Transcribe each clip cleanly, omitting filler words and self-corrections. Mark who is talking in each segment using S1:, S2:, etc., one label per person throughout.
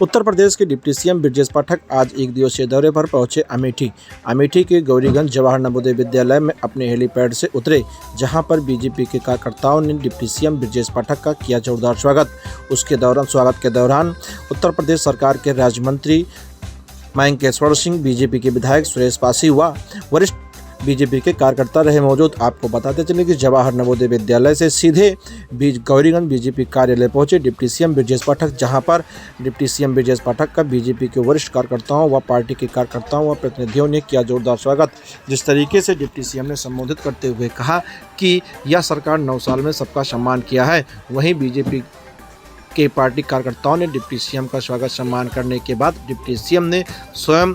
S1: उत्तर प्रदेश के deputy CM Brajesh Pathak आज एक दिवसीय दौरे पर पहुंचे अमेठी के गौरीगंज जवाहर नवोदय विद्यालय में अपने हेलीपैड से उतरे, जहां पर बीजेपी के कार्यकर्ताओं ने डिप्टी सीएम ब्रजेश पाठक का किया जोरदार स्वागत के दौरान उत्तर प्रदेश सरकार के राज्य मंत्री मयंकेश्वर सिंह, बीजेपी के विधायक सुरेश पासी व वरिष्ठ बीजेपी के कार्यकर्ता रहे मौजूद। आपको बताते चले कि जवाहर नवोदय विद्यालय से सीधे गौरीगंज बीजेपी कार्यालय पहुंचे डिप्टी सीएम ब्रजेश पाठक, जहां पर डिप्टी सीएम ब्रजेश पाठक का बीजेपी के वरिष्ठ कार्यकर्ताओं व पार्टी के कार्यकर्ताओं व प्रतिनिधियों ने किया जोरदार स्वागत। जिस तरीके से डिप्टी सीएम ने संबोधित करते हुए कहा कि यह सरकार 9 साल में सबका सम्मान किया है, वहीं बीजेपी के पार्टी कार्यकर्ताओं ने डिप्टी सीएम का स्वागत सम्मान करने के बाद डिप्टी सीएम ने स्वयं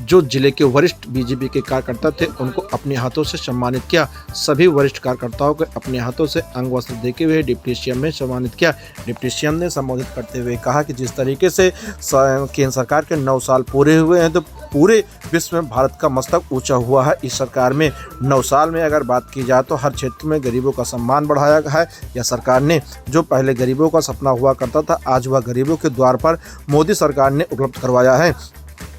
S1: जो जिले के वरिष्ठ बीजेपी के कार्यकर्ता थे उनको अपने हाथों से सम्मानित किया। सभी वरिष्ठ कार्यकर्ताओं को अपने हाथों से अंग वस्त्र देते हुए डिप्टी सीएम ने सम्मानित किया। डिप्टी सीएम ने संबोधित करते हुए कहा कि जिस तरीके से केंद्र सरकार के 9 साल पूरे हुए हैं तो पूरे विश्व में भारत का मस्तक ऊंचा हुआ है। इस सरकार में 9 साल में अगर बात की जाए तो हर क्षेत्र में गरीबों का सम्मान बढ़ाया गया है। यह सरकार ने जो पहले गरीबों का सपना हुआ करता था, आज वह गरीबों के द्वार पर मोदी सरकार ने उपलब्ध करवाया है।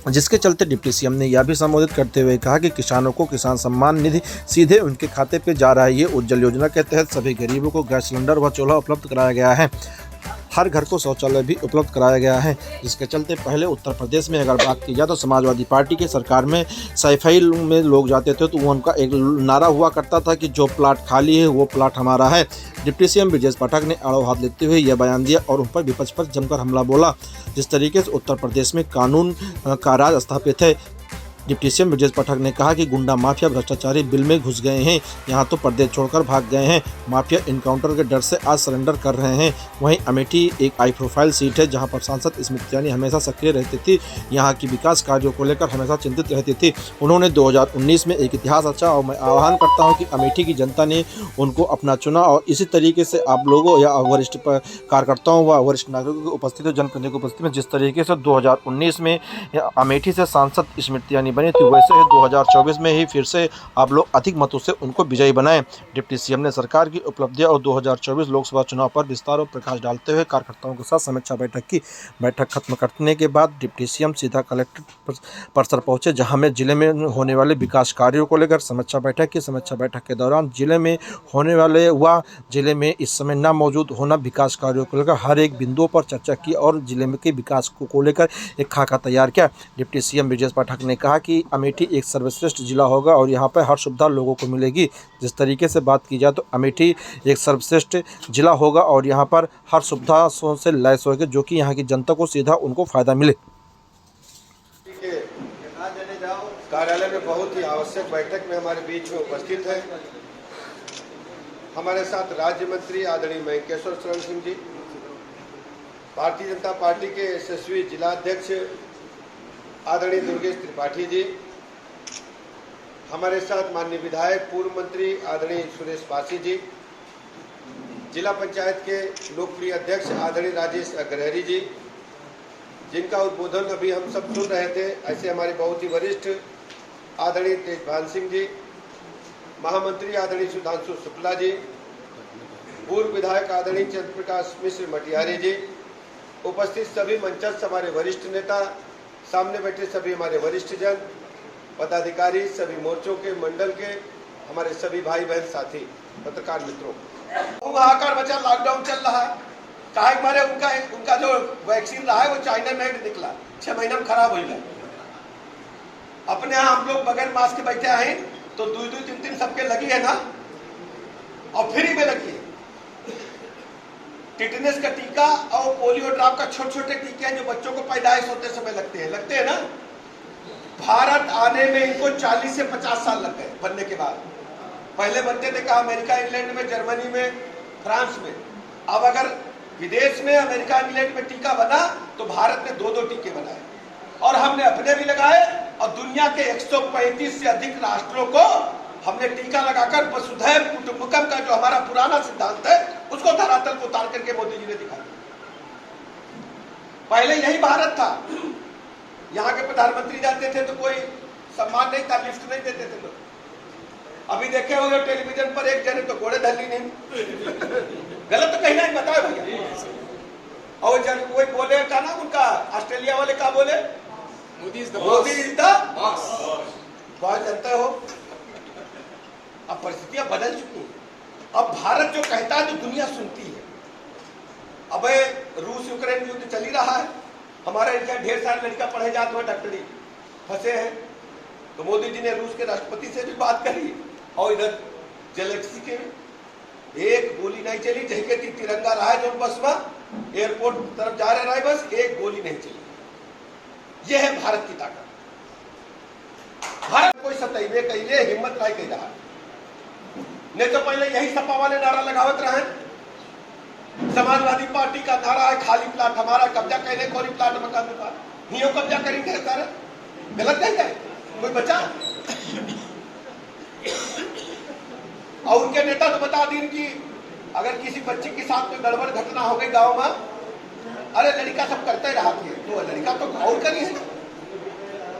S1: जिसके चलते डिप्टी सीएम ने यह भी संबोधित करते हुए कहा कि किसानों को किसान सम्मान निधि सीधे उनके खाते पे जा रहा है। ये उज्ज्वल योजना के तहत सभी गरीबों को गैस सिलेंडर व चूल्हा उपलब्ध कराया गया है। हर घर को शौचालय भी उपलब्ध कराया गया है। जिसके चलते पहले उत्तर प्रदेश में अगर बात की जाए तो समाजवादी पार्टी के सरकार में सफाई में लोग जाते थे तो उनका एक नारा हुआ करता था कि जो प्लाट खाली है वो प्लाट हमारा है। डिप्टी सीएम ब्रजेश पाठक ने आड़ो हाथ लेते हुए यह बयान दिया और उन पर विपक्ष पर जमकर हमला बोला। जिस तरीके से उत्तर प्रदेश में कानून का राज स्थापित है, डिप्टी सीएम ब्रजेश पाठक ने कहा कि गुंडा माफिया भ्रष्टाचारी बिल में घुस गए हैं, यहाँ तो प्रदेश छोड़कर भाग गए हैं। माफिया इनकाउंटर के डर से आज सरेंडर कर रहे हैं। वहीं अमेठी एक हाई प्रोफाइल सीट है जहाँ पर सांसद स्मृति ईरानी हमेशा सक्रिय रहती थी, यहाँ की विकास कार्यों को लेकर हमेशा चिंतित रहती थी। उन्होंने 2019 में एक इतिहास रचा और मैं आह्वान करता हूँ कि अमेठी की जनता ने उनको अपना चुना और इसी तरीके से आप लोगों या वरिष्ठ कार्यकर्ताओं व वरिष्ठ नागरिकों की उपस्थिति, जनप्रतिनिधियों की उपस्थिति में जिस तरीके से 2019 में अमेठी से सांसद स्मृति ईरानी बनी थी, वैसे ही 2024 में ही फिर से आप लोग अधिक मतों से उनको विजयी बनाएं। डिप्टी सीएम ने सरकार की उपलब्धियां और 2024 लोकसभा चुनाव पर विस्तार और प्रकाश डालते हुए कार्यकर्ताओं के साथ समीक्षा बैठक की। बैठक खत्म करने के बाद डिप्टी सीएम सीधा कलेक्टर परिसर पहुंचे, जहां में जिले में होने वाले विकास कार्यों को लेकर समीक्षा बैठक की। समीक्षा बैठक के दौरान जिले में होने वाले व जिले में इस समय न मौजूद होना विकास कार्यों को लेकर हर एक बिंदुओं पर चर्चा की और जिले में के विकास को लेकर एक खाका तैयार किया। डिप्टी सीएम ब्रजेश पाठक ने कहा कि अमेठी एक सर्वश्रेष्ठ जिला होगा और यहाँ पर हर सुविधा लोगों को मिलेगी। जिस तरीके से बात की जाए तो अमेठी एक सर्वश्रेष्ठ जिला होगा और यहाँ पर हर सुविधा से लैस होगी, जो कि यहाँ की जनता को सीधा उनको फायदा मिले।
S2: कार्यालय में बहुत ही आवश्यक बैठक में हमारे बीच में उपस्थित है हमारे साथ राज्य मंत्री आदरणीय मयंकेश्वर सिंह जी, भारतीय जनता पार्टी के यशस्वी जिलाध्यक्ष आदरणीय दुर्गेश त्रिपाठी जी, हमारे साथ माननीय विधायक पूर्व मंत्री आदरणीय सुरेश पासी जी, जिला पंचायत के लोकप्रिय अध्यक्ष आदरणीय राजेश अग्रहरी जी, जिनका उद्बोधन अभी हम सब सुन रहे थे। ऐसे हमारे बहुत ही वरिष्ठ आदरणीय तेजभान सिंह जी, महामंत्री आदरणीय सुधांशु शुक्ला जी, पूर्व विधायक आदरणीय चंद्रप्रकाश मिश्र मटियारी जी, उपस्थित सभी मंचस्थ हमारे वरिष्ठ नेता, सामने बैठे सभी हमारे वरिष्ठ जन, पदाधिकारी, सभी मोर्चों के मंडल के हमारे सभी भाई बहन साथी, पत्रकार मित्रों, हाहाकार मचा, लॉकडाउन चल रहा है। काहे मारे उनका जो वैक्सीन रहा है वो चाइना में निकला, 6 महीना में खराब हो गया। अपने यहाँ हम लोग बगैर मास्क के बैठे हैं तो 2-2, 3-3 सबके लगी है ना, और फ्री में लगी है। टिटनेस का टीका और पोलियो ड्रॉप का छोटे-छोटे टीके हैं जो बच्चों को पैदाइश होते समय लगते हैं ना। भारत आने में इनको 40 से 50 साल लग गए बनने के बाद। पहले बनते थे कहा अमेरिका, इंग्लैंड में, जर्मनी में, फ्रांस में। अब अगर विदेश में अमेरिका, इंग्लैंड में टीका बना तो भारत ने 2-2 टीके बनाए और हमने अपने भी लगाए और दुनिया के 135 से अधिक राष्ट्रों को हमने टीका लगाकर वसुधैव कुटुंबकम का जो हमारा पुराना सिद्धांत है उसको धरातल को उतार करके मोदी जी ने दिखा दिया। पहले यही भारत था, यहाँ के प्रधानमंत्री जाते थे तो कोई सम्मान नहीं था, लिफ्ट नहीं देते थे लोग। अभी देखे होंगे टेलीविजन पर एक जने तो घोड़े धल्ली नहीं गलत तो कहीं नहीं बताया भैया। और जब कोई बोले का ना उनका ऑस्ट्रेलिया वाले क्या बोले?
S3: Modi is the
S2: Modi is the
S3: boss.
S2: बहुत जानते हो। अब परिस्थितियां बदल चुकी हैं। अब भारत जो कहता है तो दुनिया सुनती है। अब रूस यूक्रेन युद्ध चल ही रहा है, हमारे यहाँ ढेर सारे लड़का पढ़े जाते हैं, डॉक्टरी फंसे हैं, तो मोदी जी ने रूस के राष्ट्रपति से भी बात करी और इधर जेलेंस्की के एक गोली नहीं चली, जहके तिरंगा रहा है जो बस में एयरपोर्ट तरफ जा रहे रहे, बस एक गोली नहीं चली। यह है भारत की ताकत। भारत कोई सतैवे कहिए हिम्मत नहीं कही रहा, नहीं तो पहले यही सपा वाले नारा लगावत रहे। समाजवादी पार्टी का नारा है खाली प्लाट हमारा, कब्जा कहने कोई प्लाट मकान में नहीं हो, कब्जा करेंगे सारा। गलत नहीं है कोई बचा। और उनके नेता तो बता दी कि अगर किसी बच्चे के साथ कोई गड़बड़ घटना हो गई गांव में, अरे लड़का सब करते रहा थे, तो लड़का तो और करी है,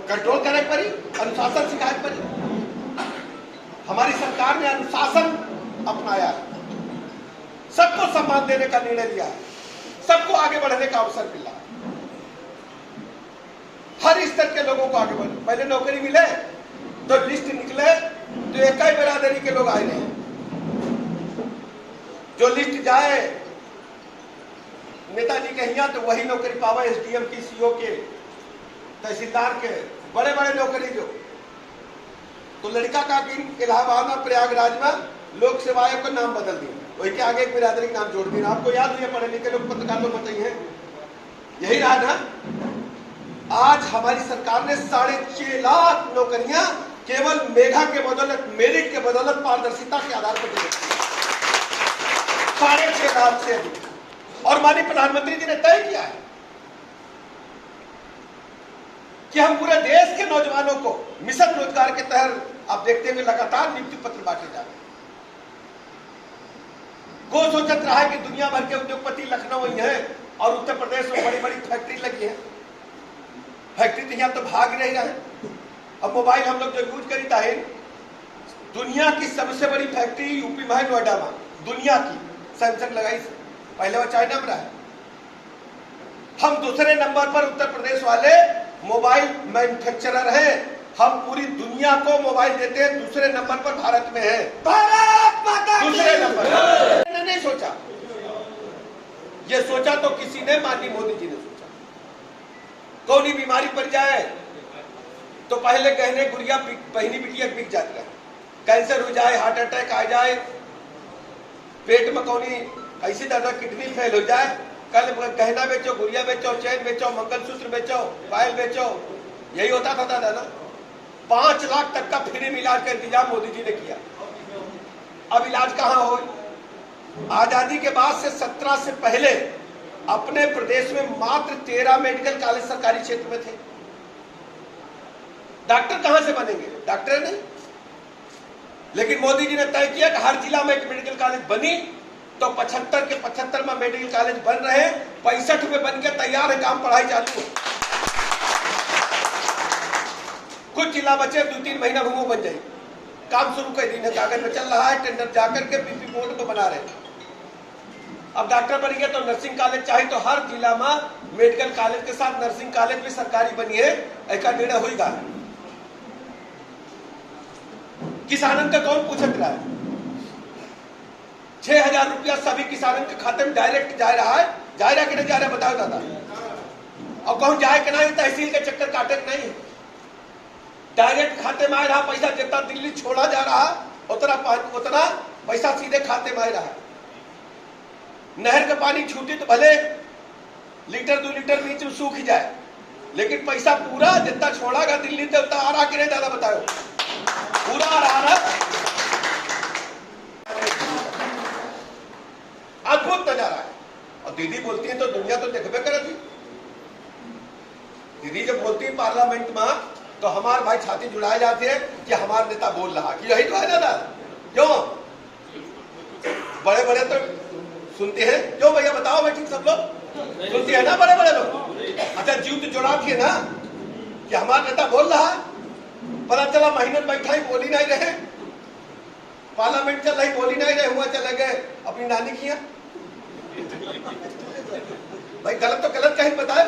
S2: कंट्रोल करे पड़ी, अनुशासन सिखाए पड़ी। हमारी सरकार ने अनुशासन अपनाया है, सबको सम्मान देने का निर्णय लिया है, सबको आगे बढ़ने का अवसर मिला, हर स्तर के लोगों को आगे बढ़ने। पहले नौकरी मिले तो लिस्ट निकले तो एक ही बिरादरी के लोग आए नहीं, जो लिस्ट जाए नेताजी के यहाँ तो वही नौकरी पावे, एसडीएम की, सीओ के, तहसीलदार के, बड़े बड़े नौकरी जो। तो लड़का का इलाहाबाद में प्रयागराज में लोक सेवा आयोग का नाम बदल दिया, वही के आगे एक बिरादरी का नाम जोड़ दिया। आपको याद हुई पढ़े लिखे लोग पत्रकार लोग बताइए, यही रहा ना। आज हमारी सरकार ने 6.5 लाख नौकरियां केवल मेधा के बदौलत, मेरिट के बदौलत, पारदर्शिता के आधार पर दी, 6.5 लाख से अधिक। और माननीय प्रधानमंत्री जी ने तय किया है कि हम पूरे देश के नौजवानों को मिशन रोजगार के तहत आप देखते हुए लगातार नियुक्ति पत्र बांटे जा रहे हैं। को सोचत रहा है कि दुनिया भर के उद्योगपति लखनऊ ही है और उत्तर प्रदेश में बड़ी बड़ी फैक्ट्री लगी है, फैक्ट्री तो यहाँ तो भाग नहीं रहे। अब मोबाइल हम लोग जो यूज करीता है, दुनिया की सबसे बड़ी फैक्ट्री यूपी में है, नोएडा में, दुनिया की सैमसंग लगाई, पहले वो चाइना में रहा है। हम दूसरे नंबर पर उत्तर प्रदेश वाले मोबाइल मैन्युफैक्चरर हैं, हम पूरी दुनिया को मोबाइल देते हैं, दूसरे नंबर पर भारत में है, भारत माता की दूसरे नंबर। मैंने नहीं सोचा, ये सोचा तो किसी ने, माननीय मोदी जी ने सोचा। कौन बीमारी पड़ जाए तो पहले गहने गुड़िया बहनी बिटिया बिक जाती है, कैंसर हो जाए, हार्ट अटैक आ जाए, पेट में कौनी ऐसी दादा किडनी फेल हो जाए, कल गहना बेचो, गुड़िया बेचो, चैन बेचो, मंगलसूत्र बेचो, पायल बेचो, यही होता था दादा ना। 5 लाख तक का फ्री इलाज का इंतजाम मोदी जी ने किया। अब इलाज कहाँ हो? आजादी के बाद से 17 से पहले अपने प्रदेश में मात्र 13 मेडिकल कॉलेज सरकारी क्षेत्र में थे। डॉक्टर कहां से बनेंगे? डॉक्टर नहीं। लेकिन मोदी जी ने तय किया कि हर जिला में एक मेडिकल कॉलेज बनी, तो 75 के 75 में मेडिकल कॉलेज बन रहे, 65 में बन के तैयार है, काम पढ़ाई चालू है। कुछ जिला बचे, 2-3 महीना में वो बन जाएगी, काम शुरू कर दिन है, कागज में चल रहा है, टेंडर जाकर के पीपी बोर्ड को बना रहे। अब डॉक्टर बन गए तो नर्सिंग कॉलेज चाहिए, तो हर जिला में मेडिकल कॉलेज के साथ नर्सिंग कॉलेज भी सरकारी बनी है, ऐसा निर्णय होगा। किसानों का कौन पूछत रहा है? 6,000 रुपया सभी किसानों के खाते में डायरेक्ट जा रहा है, जा रहा कि नहीं जा रहा बताओ दादा। और कौन जाए कि नहीं, तहसील के चक्कर काटे नहीं है, डायरेक्ट खाते में आ रहा पैसा। जितना दिल्ली छोड़ा जा रहा उतना पैसा सीधे खाते में आ रहा है। नहर का पानी छूटे तो भले लीटर 2 लीटर बीच में सूख जाए, लेकिन पैसा पूरा जितना छोड़ागा दिल्ली से उतना आ रहा कि नहीं दादा बताओ? पूरा आ रहा। अद्भुत नजारा है। और दीदी बोलती है तो दुनिया तो देखबे करे थी। दीदी जब बोलती है पार्लियामेंट में तो हमारे भाई छाती जुड़ाए जाते हैं कि हमारा नेता बोल रहा कि यही तो है दादा। क्यों बड़े बड़े तो सुनते हैं, क्यों भैया बताओ भाई, ठीक सब लोग सुनते हैं ना, बड़े बड़े लोग। अच्छा जीव तो जुड़ा थे ना कि हमारा नेता बोल रहा, पता चला महीने बैठा ही बोली नहीं रहे, पार्लियामेंट चल रही बोली नहीं रहे, हुआ चले गए अपनी नानी की यहाँ। भाई गलत तो गलत कहीं बताए,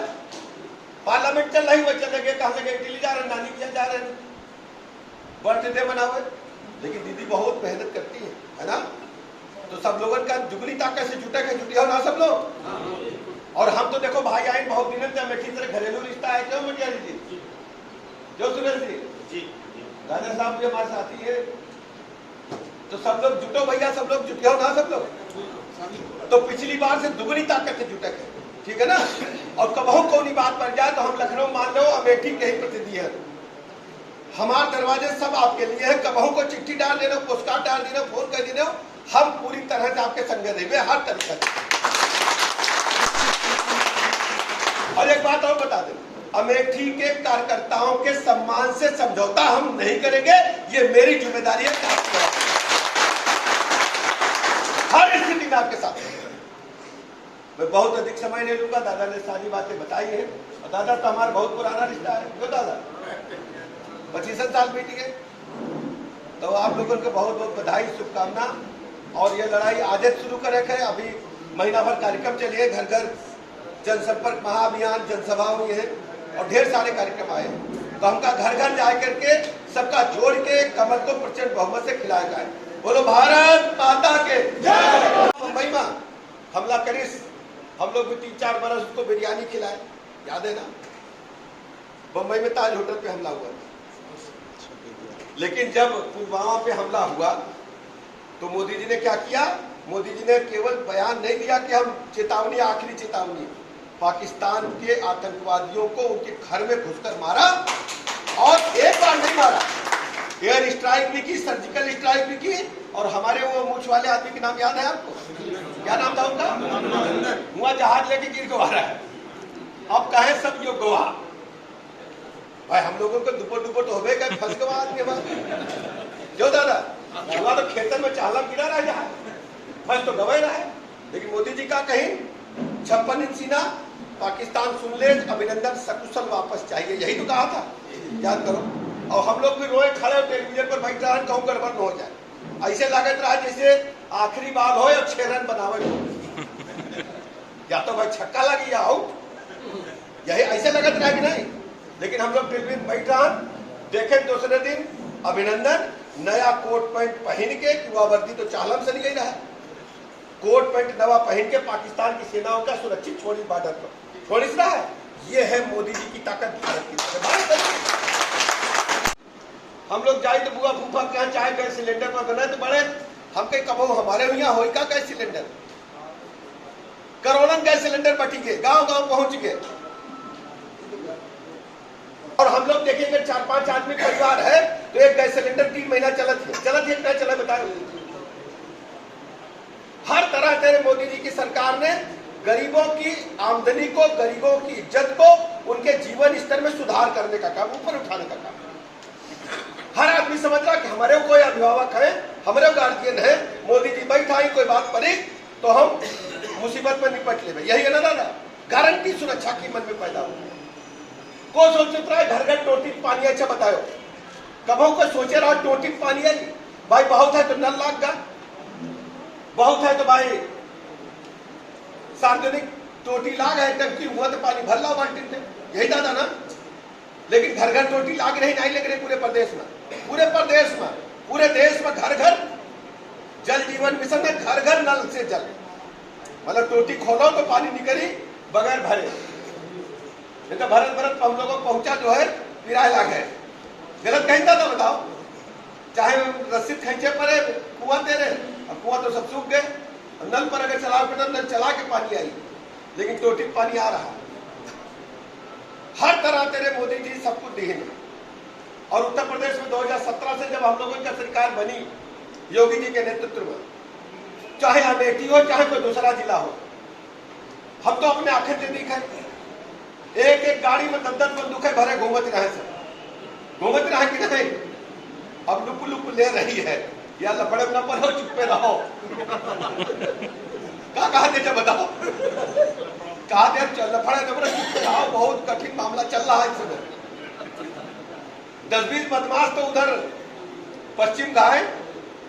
S2: टूर्नामेंट चल रही हुआ चल गए, कहाँ लगे इटली जा रहे, नानी के जा रहे हैं, बर्थडे मनावे। लेकिन दीदी बहुत मेहनत करती है ना। तो सब लोगों का जुगली ताकत से जुटे के जुटिया हो ना सब लोग। और हम तो देखो भाई आए बहुत दिनों से अमेठी तरह घरेलू रिश्ता है, क्यों मटिया जी, क्यों सुरेश जी, राजा साहब भी हमारे साथी है। तो सब लोग जुटो भैया, सब लोग जुटे हो ना सब लोग। तो पिछली बार से दुगनी ताकत से जुटे है, ठीक है ना। और कबहू कोई बात पड़ जाए तो हम लखनऊ मान लो अमेठी के ही प्रतिनिधि है। हमारे दरवाजे सब आपके लिए है। कबहू को चिट्ठी डाल देना, पोस्ट कार्ड डाल देना, फोन कर देना, हम पूरी तरह से आपके संग देंगे हर तरीके से। और एक बात और बता दें, अमेठी के कार्यकर्ताओं के सम्मान से समझौता हम नहीं करेंगे, ये मेरी जिम्मेदारी है। हर स्थिति में आपके साथ मैं बहुत अधिक समय नहीं लूंगा। दादा ने सारी बातें बताई है, और दादा तो हमारा बहुत पुराना रिश्ता है, क्यों दादा 25 साल बीत गए। तो आप लोगों को बहुत बहुत बधाई, शुभकामना। और ये लड़ाई आज शुरू करे है, अभी महीना भर कार्यक्रम चलिए, घर घर जनसंपर्क महाअभियान, जनसभा हुई है और ढेर सारे कार्यक्रम आए। तो हमका घर घर जा करके सबका जोड़ के कमल को प्रचंड बहुमत से खिलाया जाए। बोलो भारत माता के जय। मुंबई में हमला करिस, हम लोग भी 3-4 बरस उसको बिरयानी खिलाए, याद है ना। मुंबई में ताज होटल पे हमला हुआ, लेकिन जब पुलवामा पे हमला हुआ तो मोदी जी ने क्या किया। मोदी जी ने केवल बयान नहीं दिया कि हम चेतावनी, आखिरी चेतावनी, पाकिस्तान के आतंकवादियों को उनके घर में घुसकर मारा। और एक बार नहीं मारा, एयर स्ट्राइक भी की, सर्जिकल स्ट्राइक भी की। और हमारे वो मूछ वाले आदमी के नाम याद है आपको, क्या नाम था उनका, वहां जहाज लेके गिर गवा रहा है। अब कहे सब यो गवाह, भाई हम लोगों को दुपट दुपट हो गए, फंस गवा आदमी जो दादा हुआ। तो खेतन में चाला गिरा रहा है, बस तो गवाई रहा है। लेकिन मोदी जी का कहीं 56 इंच सीना, पाकिस्तान सुन ले, अभिनंदन सकुशल वापस चाहिए, यही तो कहा था, याद करो। और हम लोग भी रोए खड़े टेलीविजन पर बैठ रहे, कहूँ गड़बड़ न हो जाए, ऐसे लागत रहा जैसे आखिरी बाल हो या 6 रन बनावे, या तो भाई छक्का लगी या आउट, यही ऐसे लगत रहा कि नहीं। लेकिन हम लोग टेलीविजन बैठ रहा, देखे दूसरे दिन अभिनंदन नया कोट पैंट पहन के, युवा वर्दी तो चालम से नहीं गई रहा है, कोट पैंट नवा पहन के पाकिस्तान की सेनाओं का सुरक्षित छोड़ी बॉर्डर पर छोड़ी रहा है। ये है मोदी जी की ताकत, भारत की। हम लोग जाए तो बुआ फूफा के यहाँ चाहे गैस सिलेंडर पर बना तो बड़े, हम कहीं कबो हमारे यहाँ हो का गैस सिलेंडर, करोड़न गैस सिलेंडर बटी गए, गांव गांव पहुंच गए। और हम लोग देखेंगे 4-5 आदमी परिवार है तो एक गैस सिलेंडर 3 महीना चलत है क्या चला बताओ। हर तरह तेरे मोदी जी की सरकार ने गरीबों की आमदनी को, गरीबों की इज्जत को, उनके जीवन स्तर में सुधार करने का काम, ऊपर उठाने का काम। हर आदमी समझ रहा कि हमारे कोई अभिभावक है, हमारे गार्जियन है, मोदी जी बैठा ही कोई बात पड़ी तो हम मुसीबत में निपट ले, यही है ना दादा, गारंटी सुरक्षा की मन में पैदा हो। को सोच रहा है घर घर टोटी पानी, अच्छा बताओ कबो को सोचे रहा टोटी पानी है भाई, बहुत है तो नल लाग गा, बहुत है तो भाई सार्वजनिक टोटी लाग है, टंकी हुआ तो पानी भर ला बाल्टी से, यही दादा ना। लेकिन घर घर टोटी लाग रही नहीं लग रही पूरे प्रदेश में, पूरे देश में घर घर जल जीवन मिशन में घर घर नल से जल, मतलब टोटी खोलो तो पानी निकली बगैर भरे, नहीं तो भरत हम लोगों को पहुंचा जो है किराए लाग है। गलत कहीं था तो बताओ, चाहे रस्सी खींचे पड़े कुआं दे रहे, अब कुआं तो सब सूख गए, नल पर अगर चला के नल चला के पानी आई, लेकिन टोटी पानी आ रहा। हर तरह तेरे मोदी जी सब कुछ दिए। और उत्तर प्रदेश में 2017 से जब हम लोगों की सरकार बनी योगी जी के नेतृत्व में, चाहे अमेठी हो चाहे कोई दूसरा जिला हो, हम तो अपने आंखें से दिखे, एक एक गाड़ी में 10-10 बंदूकें भरे घूमत रहे कि नहीं। अब लुक लुक ले रही है, या लफड़े न पड़ो, चुप्पे रहो। क्या कहा थे बताओ, कहा थे लफड़े न पड़ो, चुप्पे रहो, बहुत कठिन मामला चल रहा है इस समय। 10-20 बदमाश तो उधर पश्चिम गाय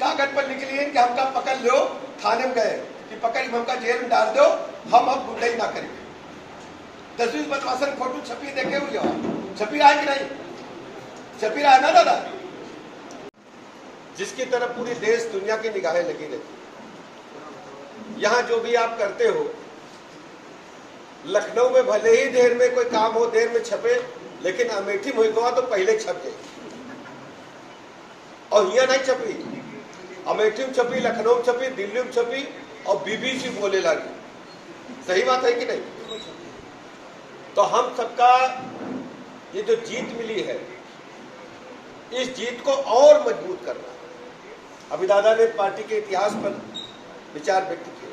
S2: कागज पर निकली कि हमका पकड़ लो, थाने में गए कि पकड़ हमका जेल में डाल दो, हम अब गुंडई ना करेंगे। 10-20 बदमाशन फोटो छपी देखे हुए हो, छपी रहा है कि नहीं? छपी रहा है ना दादा? जिसकी तरफ पूरी देश दुनिया की निगाहें लगी रहती। यहाँ जो भी आप करते हो, लखनऊ में भले ही देर में कोई काम हो, देर में छपे, लेकिन अमेठी में हुआ तो पहले छप गई। और यहाँ नहीं छपी, अमेठी में छपी, लखनऊ में छपी, दिल्ली में छपी और बीबीसी बोले लगी। सही बात है कि नहीं? तो हम सबका ये जो जीत मिली है, इस जीत को और मजबूत करना। अभी दादा ने पार्टी के इतिहास पर विचार व्यक्त किए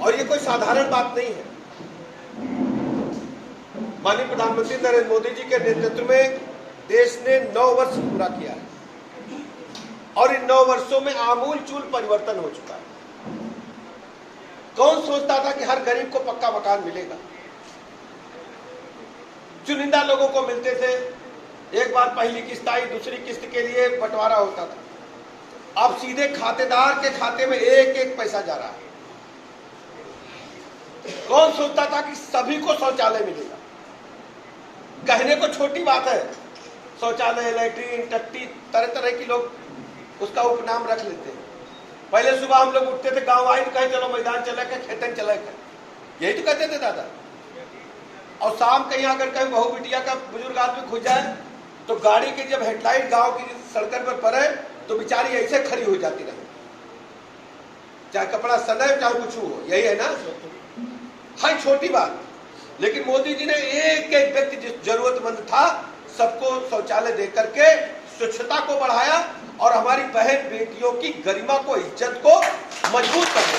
S2: और ये कोई साधारण बात नहीं है। माननीय प्रधानमंत्री नरेंद्र मोदी जी के नेतृत्व में देश ने 9 वर्ष पूरा किया है और इन 9 वर्षों में आमूलचूल परिवर्तन हो चुका है। कौन सोचता था कि हर गरीब को पक्का मकान मिलेगा? चुनिंदा लोगों को मिलते थे, एक बार पहली किस्त आई, दूसरी किस्त के लिए बंटवारा होता था। अब सीधे खातेदार के खाते में एक एक पैसा जा रहा है। कौन सोचता था कि सभी को शौचालय मिलेगा? कहने को छोटी बात है, शौचालय, लैट्रीन, टट्टी, तरह तरह की लोग उसका उपनाम रख लेते हैं। पहले सुबह हम लोग उठते थे, गांव आई तो कहीं चलो मैदान चले के, खेतन चले के, यही तो कहते थे दादा। और शाम कहीं अगर कहीं बहू बिटिया का बुजुर्ग आदमी खुद जाए तो गाड़ी की जब हेडलाइट गांव की सड़क पर पड़े तो बेचारी ऐसे खड़ी हो जाती रहे, चाहे कपड़ा सने चाहे कुछ हो। यही है ना? है छोटी बात, लेकिन मोदी जी ने एक एक व्यक्ति जिस जरूरतमंद था सबको शौचालय दे करके स्वच्छता को बढ़ाया और हमारी बहन बेटियों की गरिमा को, इज्जत को मजबूत करने